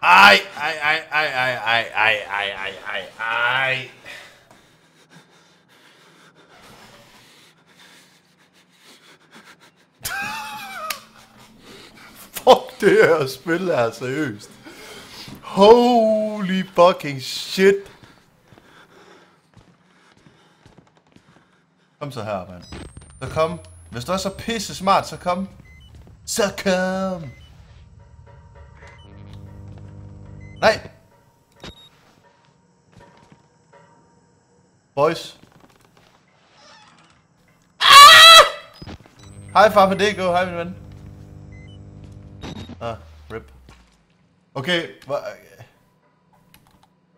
Ej, ej, ej, ej, ej, ej, ej, ej, ej, ej, ej. Fuck, det her spil er seriøst. Holy fucking shit. Kom så her, mand. Så kom. Hvis du er så pisse smart, så kom. Så kom. Nej. Boys. Hej far på DK, hej min ven. Rip. Okay,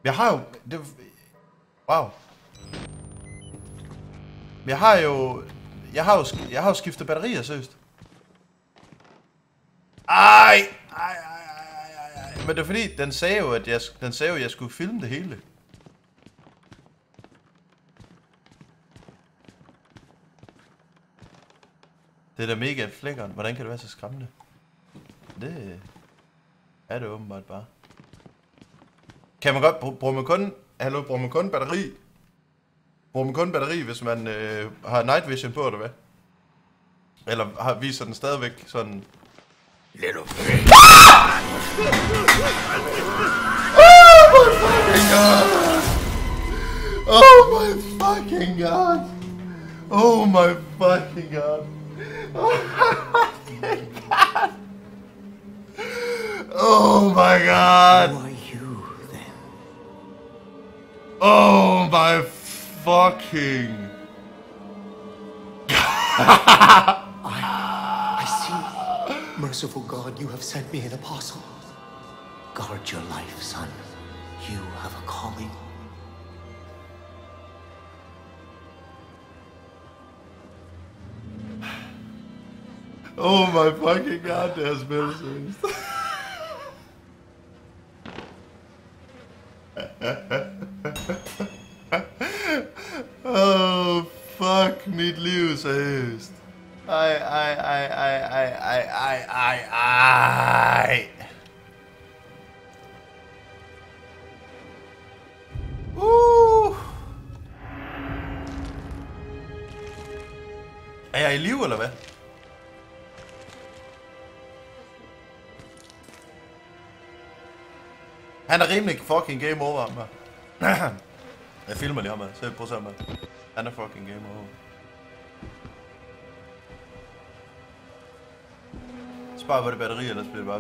jeg har jo... Wow. Jeg har jo skiftet batterier, seriøst. Ej. Men det er fordi, den sagde jo, at jeg skulle filme det hele. Det er da mega flækkeren. Hvordan kan det være så skræmmende? Det er det åbenbart bare. Kan man godt... Bruger man kun batteri? Bruger man kun batteri, hvis man har night vision på, eller hvad? Eller viser den stadigvæk sådan... Little bit. Oh my fucking god! Oh my fucking god! Oh my fucking god! Oh my god! Who are you then? Oh my fucking I see. Merciful God, you have sent me an apostle. Guard your life, son. You have a calling. Oh my fucking god, det er spillet seriøst. Oh fuck mit liv seriøst. Ej. Er jeg i live, eller hvad? Han er rimelig fucking game over, ham her. Jeg filmer lige ham her, så prøv at se ham her. Han er fucking game over. Spar på det batteri, ellers bliver det bare